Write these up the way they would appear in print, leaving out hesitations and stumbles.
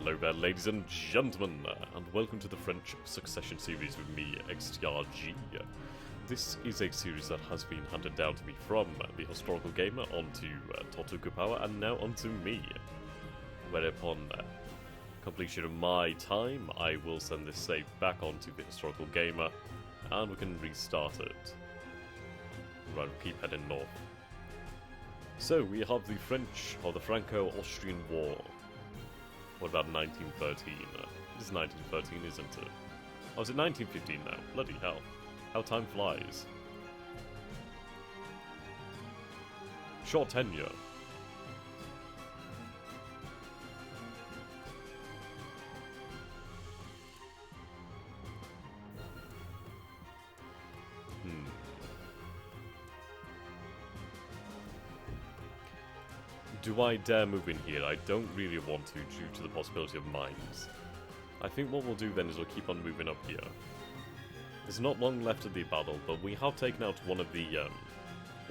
Hello there, ladies and gentlemen, and welcome to the French Succession series with me, XTRG. This is a series that has been handed down to me from the historical gamer onto Tortuga Power and now onto me. Whereupon completion of my time, I will send this save back onto the historical gamer and we can restart it. Right, we'll keep heading north. So, we have the French, or the Franco-Austrian War. What about 1913? It is 1913, isn't it? Oh, is it 1915 now? Bloody hell. How time flies. Short tenure. Do I dare move in here? I don't really want to due to the possibility of mines. I think what we'll do then is we'll keep on moving up here. There's not long left of the battle, but we have taken out one of the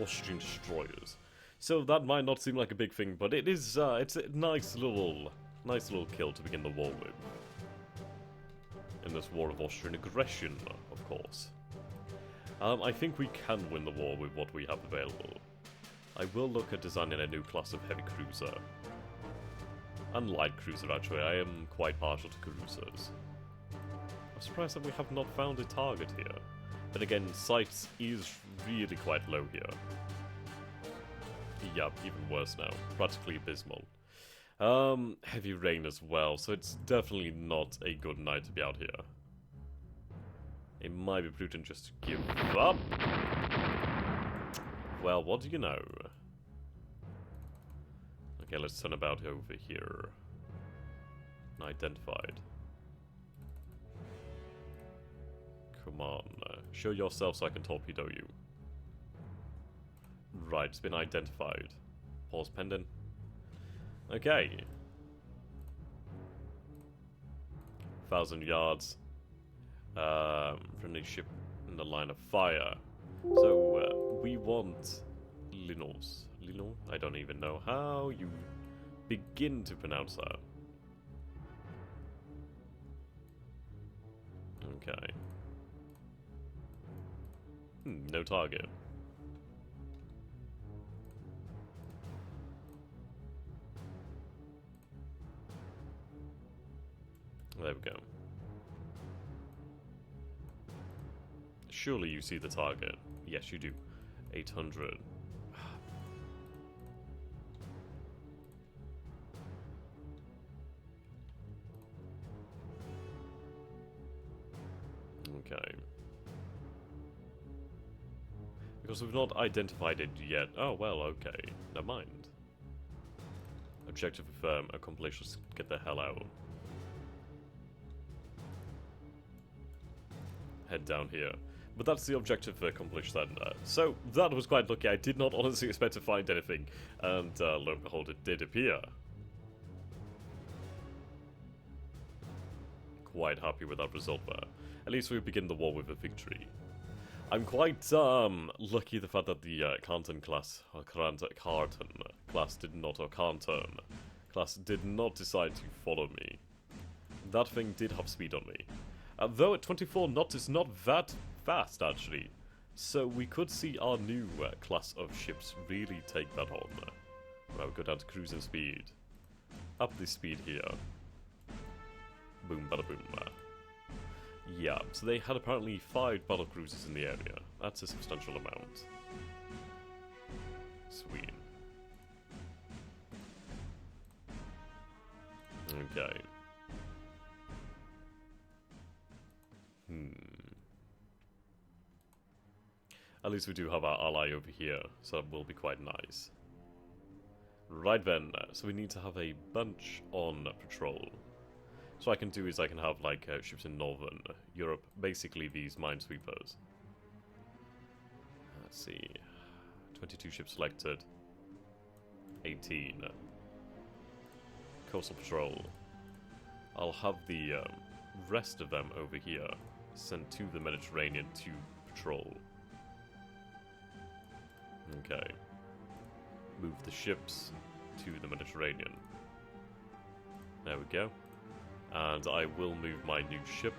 Austrian destroyers. So that might not seem like a big thing, but it is it's a nice little kill to begin the war with. In this war of Austrian aggression, of course. I think we can win the war with what we have available. I will look at designing a new class of heavy cruiser. And light cruiser, actually. I am quite partial to cruisers. I'm surprised that we have not found a target here. Then again, sights is really quite low here. Yeah, even worse now. Practically abysmal. Heavy rain as well, so it's definitely not a good night to be out here. It might be prudent just to give up. Well, what do you know? Okay, let's turn about over here. Identified. Come on, show yourself so I can torpedo you. Right, it's been identified. Pause pending. Okay. 1,000 yards. Friendly ship in the line of fire. So, we want Linos. Lino? I don't even know how you begin to pronounce that. Okay. No target. There we go. Surely you see the target. Yes, you do. 800. Okay. Because we've not identified it yet. Oh, well, okay. Never mind. Objective confirmed. Accomplished. Let's get the hell out. Head down here. But that's the objective accomplished then. So, that was quite lucky. I did not honestly expect to find anything. And lo and behold, it did appear. Quite happy with that result there. At least we begin the war with a victory. I'm quite lucky the fact that the Canton class, or Carton class did not, or Canton class did not decide to follow me. That thing did have speed on me. Though at 24 knots is not that fast, actually. So we could see our new class of ships really take that on. Right, we'll go down to cruising speed. Up the speed here. Boom, bada boom. Yeah, so they had apparently 5 battlecruisers in the area. That's a substantial amount. Sweet. Okay. At least we do have our ally over here, so that will be quite nice. Right then, so we need to have a bunch on patrol. So what I can do is I can have like ships in northern Europe, basically these minesweepers. Let's see, 22 ships selected, 18. Coastal patrol. I'll have the rest of them over here sent to the Mediterranean to patrol. Okay. Move the ships to the Mediterranean. There we go. And I will move my new ship,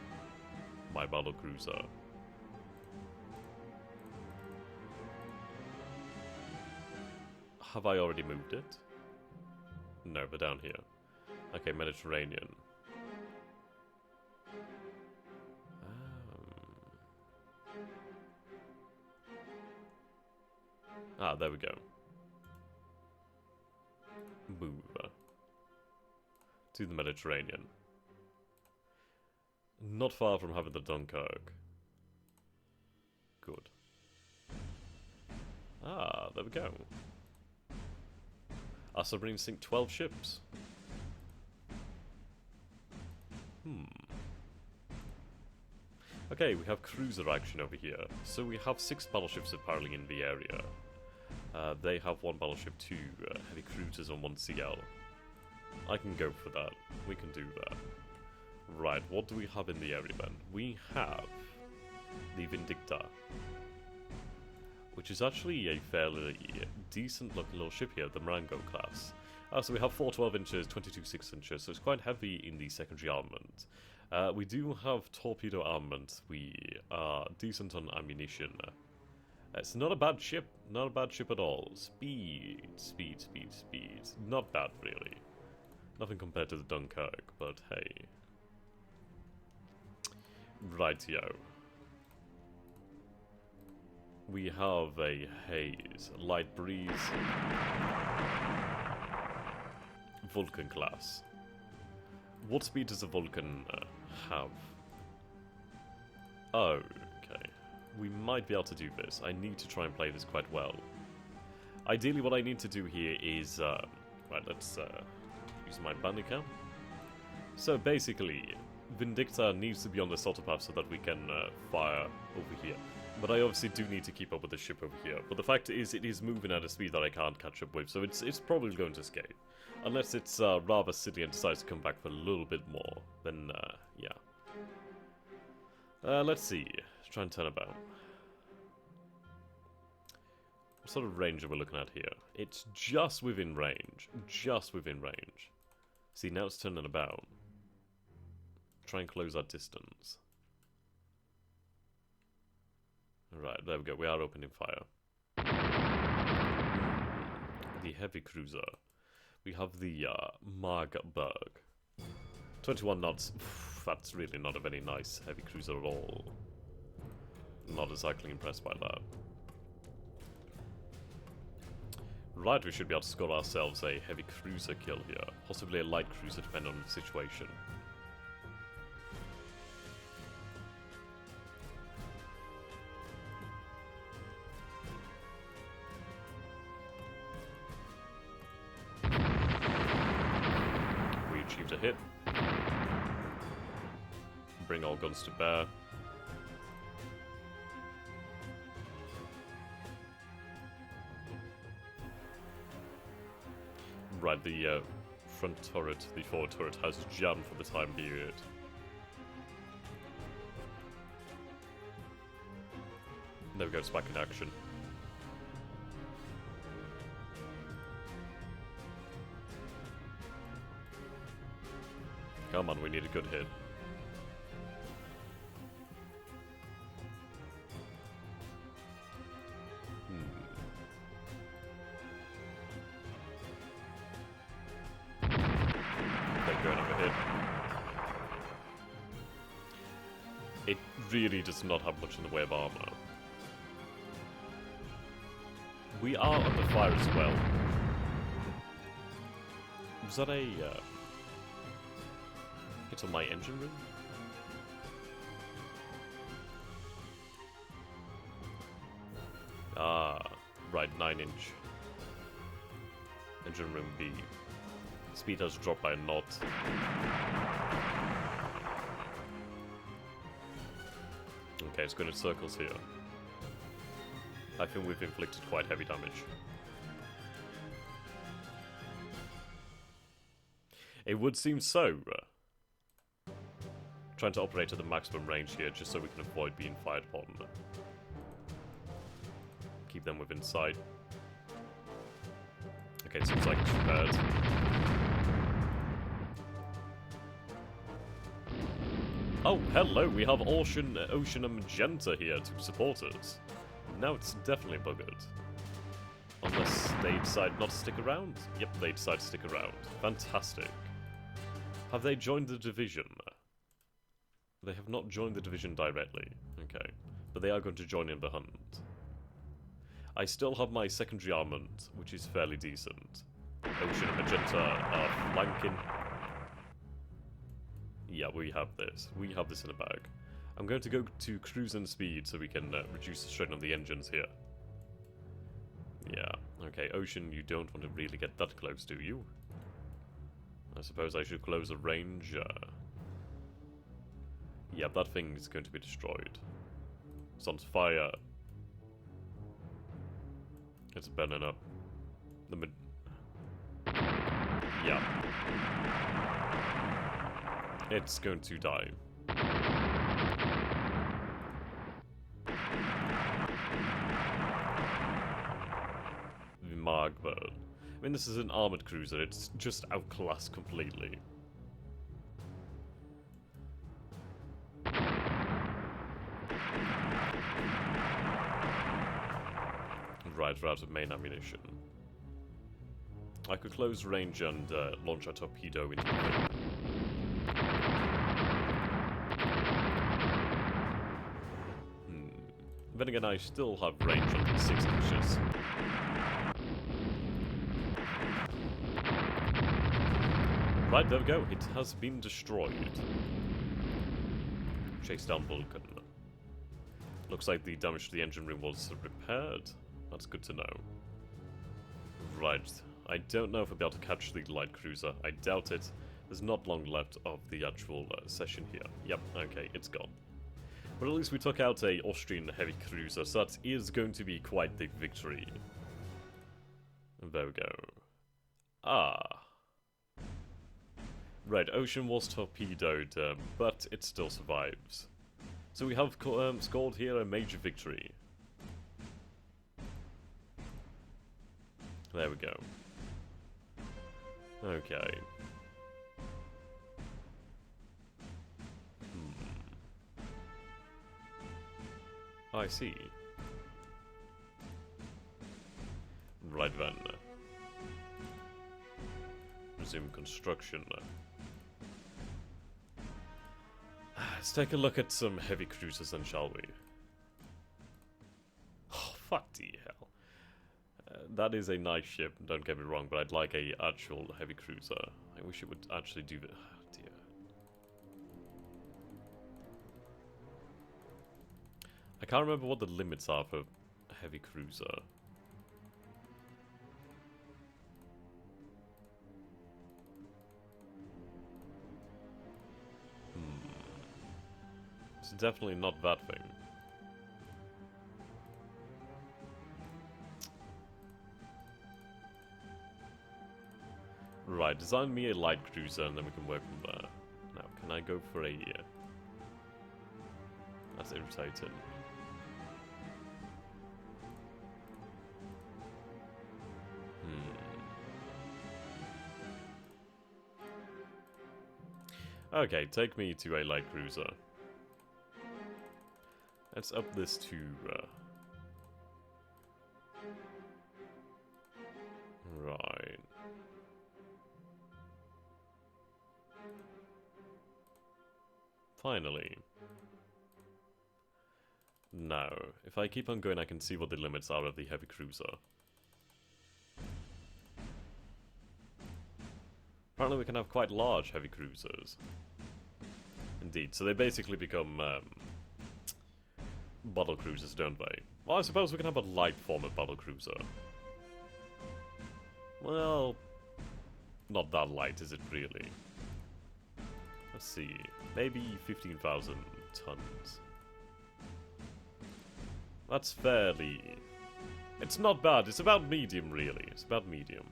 my battlecruiser. Have I already moved it? No, but down here. Okay, Mediterranean. Ah, there we go. Move. To the Mediterranean. Not far from having the Dunkirk. Good. Ah, there we go. Our submarines sink 12 ships. Okay, we have cruiser action over here. So we have 6 battleships apparently in the area. They have 1 battleship, 2 heavy cruisers and 1 CL. I can go for that. We can do that. Right, what do we have in the area then? We have the Vindicta, which is actually a fairly decent looking little ship here, the Marengo class. So we have 4 12 inches, 22 6 inches, so it's quite heavy in the secondary armament. We do have torpedo armament. We are decent on ammunition. It's not a bad ship, not a bad ship at all. Speed, speed, speed, speed. Not bad, really. Nothing compared to the Dunkirk, but hey. Rightio. We have a haze, light breeze, Vulcan class. What speed does a Vulcan have? Oh, okay. We might be able to do this. I need to try and play this quite well. Ideally, what I need to do here is... right, let's use my bandicam. So basically, Vindicta needs to be on the slaughter path so that we can fire over here. But I obviously do need to keep up with the ship over here. But the fact is, it is moving at a speed that I can't catch up with, so it's probably going to escape. Unless it's rather silly and decides to come back for a little bit more, then, yeah. Let's see. Let's try and turn about. What sort of range are we looking at here? It's just within range. Just within range. See, now it's turning about. Try and close our distance. Right, there we go. We are opening fire. The heavy cruiser. We have the Magberg. 21 knots. That's really not a very nice heavy cruiser at all. Not exactly impressed by that. Right, we should be able to score ourselves a heavy cruiser kill here. Possibly a light cruiser, depending on the situation. We achieved a hit. Bring all guns to bear. Right, the front turret, the forward turret has jammed for the time period. There we go, it's back in action. Come on, we need a good hit. It really does not have much in the way of armor. We are under fire as well. Was that a hit on my engine room? Ah, right, 9-inch. Engine room B. Speed has dropped by a knot. Okay, it's going in circles here. I think we've inflicted quite heavy damage. It would seem so. Trying to operate at the maximum range here just so we can avoid being fired upon. Keep them within sight. Okay, it seems like it's prepared. Oh, hello, we have Ocean and Magenta here to support us. Now it's definitely buggered. Unless they decide not to stick around? Yep, they decide to stick around. Fantastic. Have they joined the division? They have not joined the division directly. Okay. But they are going to join in the hunt. I still have my secondary armament, which is fairly decent. Ocean and Magenta are flanking. Yeah, we have this. We have this in a bag. I'm going to go to cruise and speed so we can reduce the strain on the engines here. Yeah, okay, Ocean, you don't want to really get that close, do you? I suppose I should close the range. Yeah, that thing is going to be destroyed. It's on fire. It's burning up. Yeah. It's going to die. The Magma. I mean, this is an armored cruiser. It's just outclassed completely. Right, we're out of main ammunition. I could close range and launch a torpedo into the thing. Then again, I still have range on these 6 inches. Right, there we go. It has been destroyed. Chase down Vulcan. Looks like the damage to the engine room was repaired. That's good to know. Right. I don't know if I'll be able to catch the light cruiser. I doubt it. There's not long left of the actual session here. Yep, okay, it's gone. But at least we took out a Austrian heavy cruiser, so that is going to be quite the victory. There we go. Ah. Right, Ocean was torpedoed, but it still survives. So we have scored here a major victory. There we go. Okay. I see. Right then. Resume construction. Let's take a look at some heavy cruisers then, shall we? Oh, fuck the hell. That is a nice ship, don't get me wrong, but I'd like a actual heavy cruiser. I wish it would actually do that. Oh, dear. I can't remember what the limits are for a heavy cruiser. It's definitely not that thing. Right, design me a light cruiser and then we can work from there. Now, can I go for a... That's irritating. Okay, take me to a light cruiser. Let's up this to... Right. Finally. Now, if I keep on going, I can see what the limits are of the heavy cruiser. Apparently we can have quite large heavy cruisers. Indeed, so they basically become battle cruisers, don't they? Well, I suppose we can have a light form of battle cruiser. Well, not that light, is it really? Let's see, maybe 15,000 tons. That's fairly... It's not bad, it's about medium, really. It's about medium.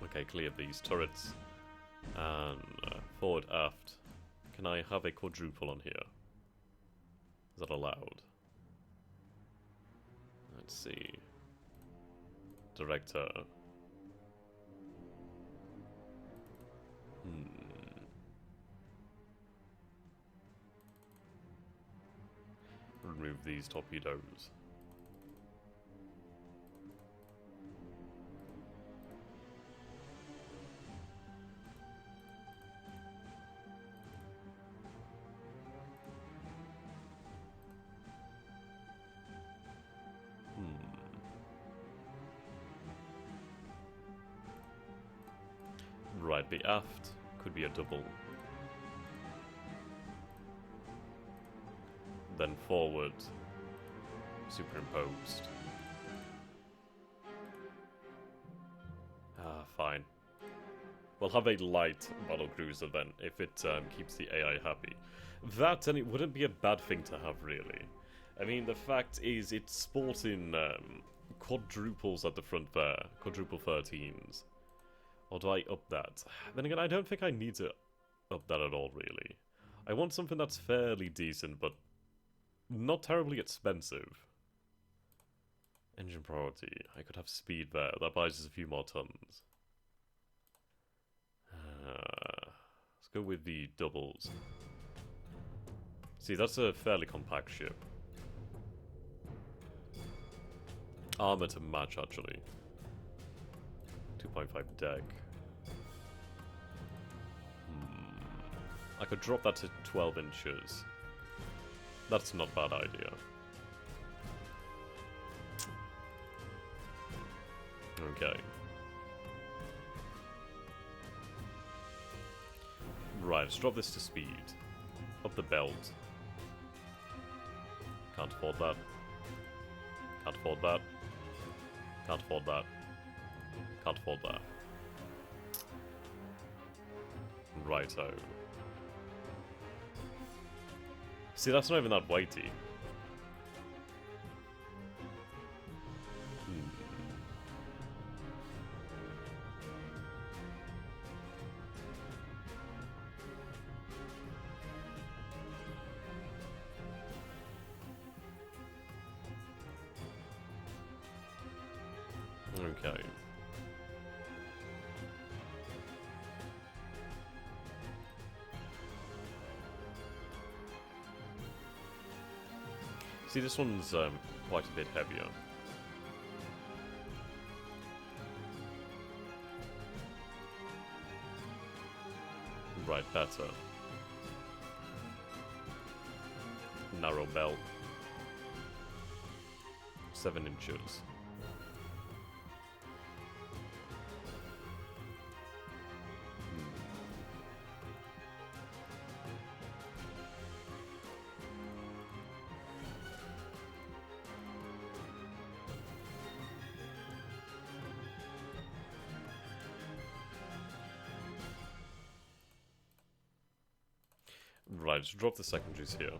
Okay, clear these turrets. And forward, aft. Can I have a quadruple on here? Is that allowed? Let's see. Director. remove these torpedoes. Right, the aft could be a double. Then forward, superimposed. Fine. We'll have a light battlecruiser then, if it keeps the AI happy. That, and it wouldn't be a bad thing to have, really. I mean, the fact is, it's sporting quadruples at the front there, quadruple 13s. Or do I up that? Then again, I don't think I need to up that at all, really. I want something that's fairly decent, but not terribly expensive. Engine priority. I could have speed there. That buys us a few more tons. Let's go with the doubles. See, that's a fairly compact ship. Armor to match, actually. 2.5 deck. I could drop that to 12 inches. That's not a bad idea. Okay. Right, let's drop this to speed. Up the belt. Can't afford that. Can't afford that. Can't afford that. Can't afford that. Righto. See, that's not even that weighty. Okay. See, this one's quite a bit heavier. Right, better. Narrow belt. 7 inches. Right, let's drop the secondaries here.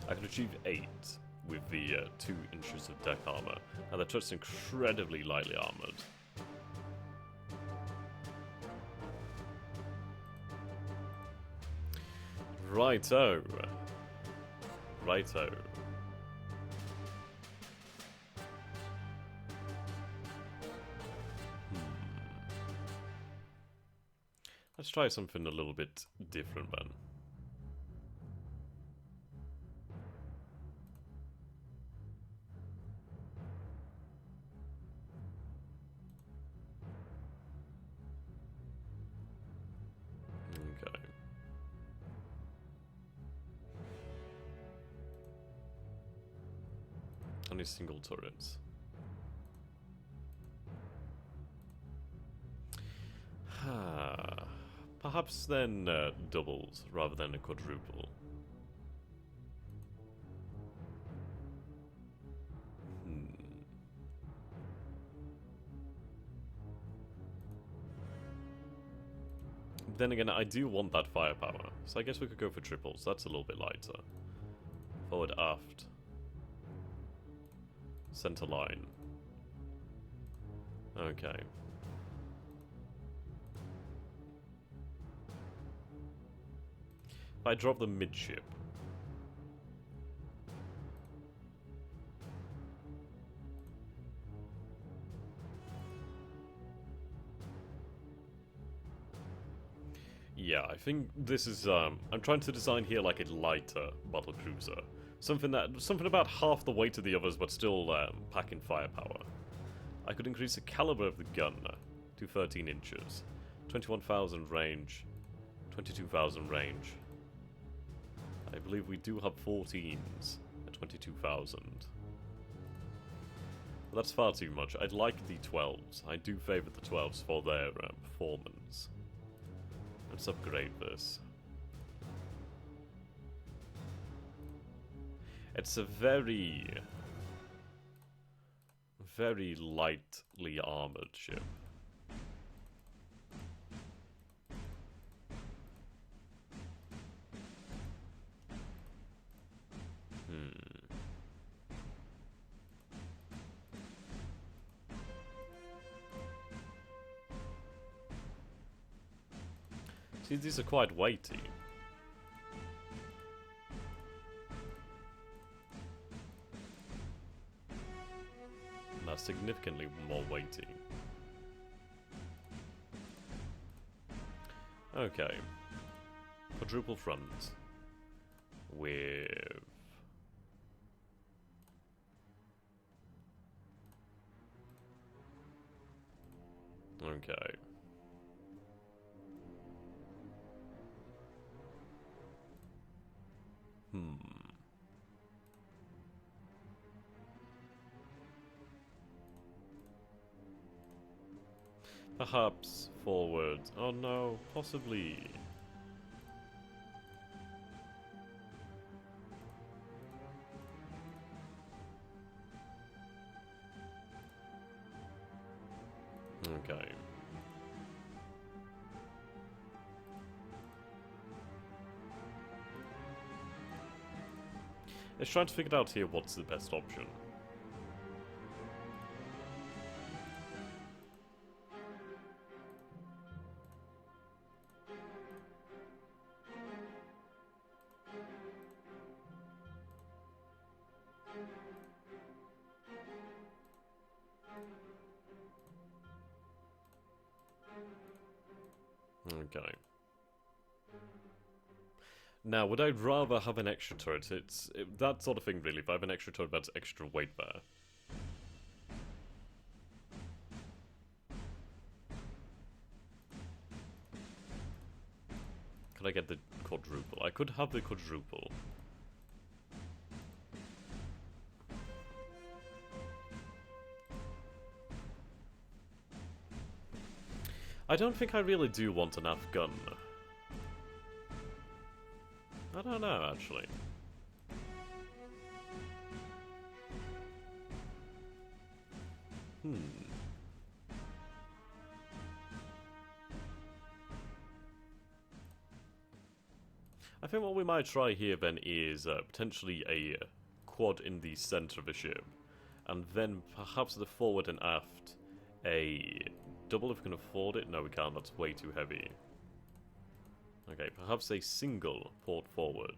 I can achieve 8 with the 2 inches of deck armor, and the turret's incredibly lightly armored. Righto. Righto. Let's try something a little bit different then. Okay. Only single turrets. Perhaps then doubles rather than a quadruple. Then again, I do want that firepower, so I guess we could go for triples. That's a little bit lighter. Forward, aft. Center line. Okay. If I drop the midship. Yeah, I think this is, I'm trying to design here like a lighter battlecruiser. Something about half the weight of the others, but still, packing firepower. I could increase the caliber of the gun to 13 inches. 21,000 range, 22,000 range. I believe we do have 14s at 22,000. That's far too much. I'd like the 12s. I do favour the 12s for their performance. Let's upgrade this. It's a very lightly armoured ship. See, these are quite weighty. They're significantly more weighty. Okay. Quadruple front. With... Okay. Perhaps forward. Oh no, possibly. Okay. Let's try to figure out here what's the best option. Okay. Now, would I rather have an extra turret? It's that sort of thing, really. If I have an extra turret, that's extra weight there. Could I get the quadruple? I could have the quadruple. I don't think I really do want an AF gun. I don't know, actually. I think what we might try here then is potentially a quad in the center of the ship, and then perhaps the forward and aft a double if we can afford it. No, we can't. That's way too heavy. Okay, perhaps a single port forward.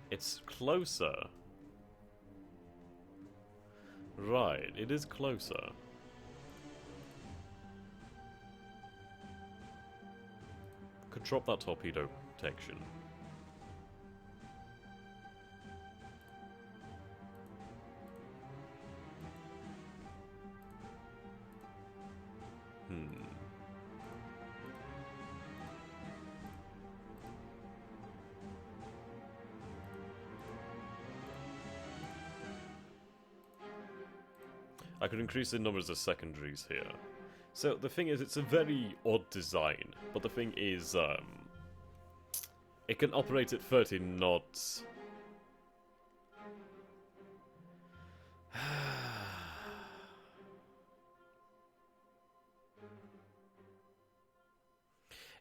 It's closer. Right, it is closer. Could drop that torpedo protection. I could increase the numbers of secondaries here. So the thing is, it's a very odd design, but the thing is, it can operate at 30 knots.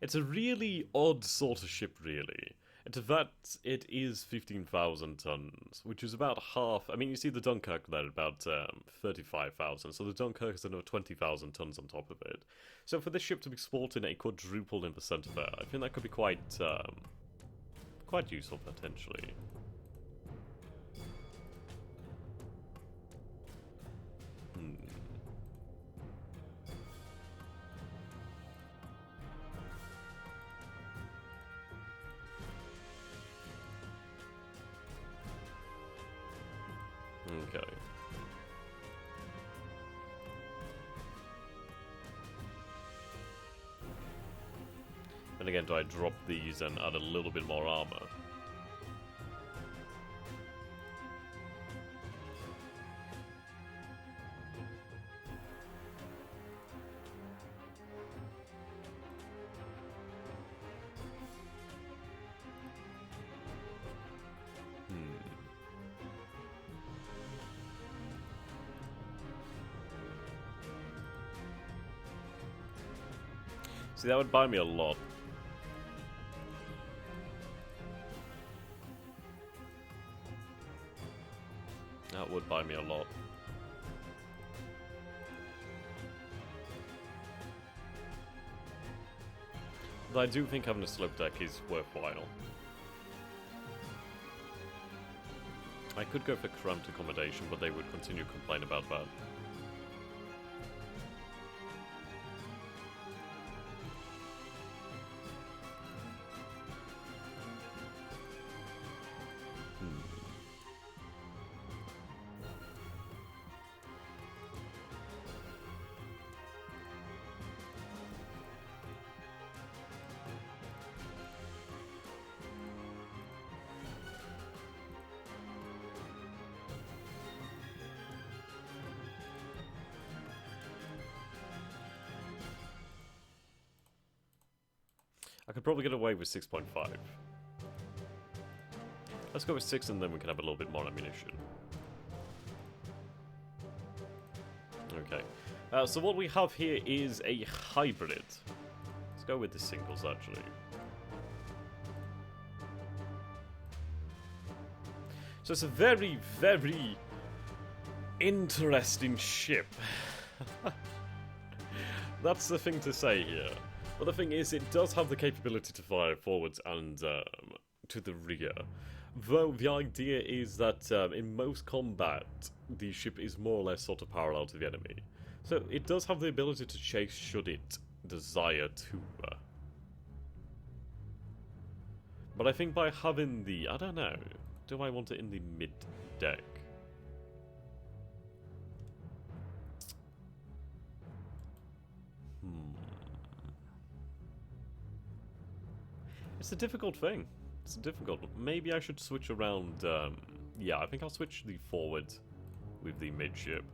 It's a really odd sort of ship, really. And to that, it is 15,000 tons, which is about half. I mean, you see the Dunkirk there, about 35,000. So the Dunkirk is another 20,000 tons on top of it. So for this ship to be sporting a quadruple in the centre there, I think that could be quite useful potentially. Okay. And again, do I drop these and add a little bit more armor? See, that would buy me a lot. That would buy me a lot. But I do think having a slope deck is worthwhile. I could go for cramped accommodation, but they would continue to complain about that. I could probably get away with 6.5. Let's go with 6 and then we can have a little bit more ammunition. Okay. So what we have here is a hybrid. Let's go with the singles, actually. So it's a very, very interesting ship. That's the thing to say here. But the thing is, it does have the capability to fire forwards and to the rear. Though the idea is that in most combat, the ship is more or less sort of parallel to the enemy. So it does have the ability to chase should it desire to. But I think by having the... I don't know. Do I want it in the mid-deck? It's a difficult thing. It's difficult. Maybe I should switch around. Yeah, I think I'll switch the forward with the midship.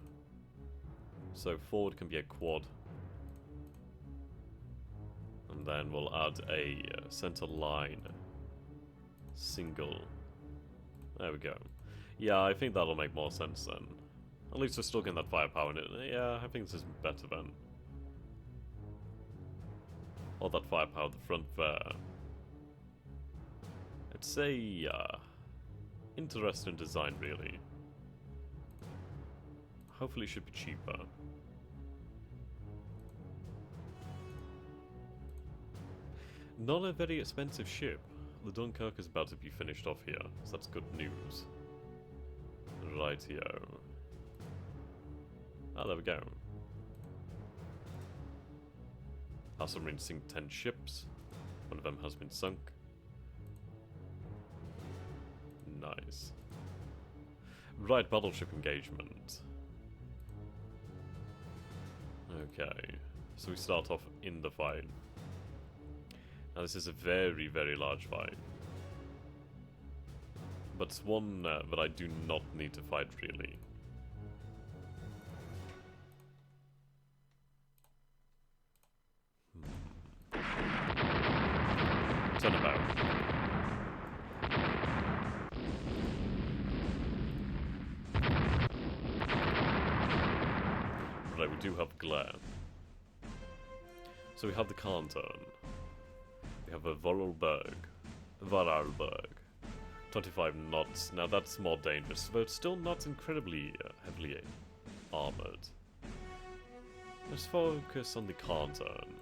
So forward can be a quad. And then we'll add a center line. Single. There we go. Yeah, I think that'll make more sense then. At least we're still getting that firepower in it. Yeah, I think this is better then. All that firepower at the front there. It's a interesting design, really. Hopefully it should be cheaper. Not a very expensive ship. The Dunkirk is about to be finished off here, so that's good news. Rightio. Ah, there we go. Our submarine sink 10 ships. One of them has been sunk. Nice. Right, battleship engagement. Okay, so we start off in the fight. Now this is a very, very large fight. But it's one that I do not need to fight, really. Turn about. Right, we do have glare. So we have the Canton. We have a Vorarlberg. 25 knots. Now that's more dangerous, but it's still not incredibly heavily armored. Let's focus on the Canton.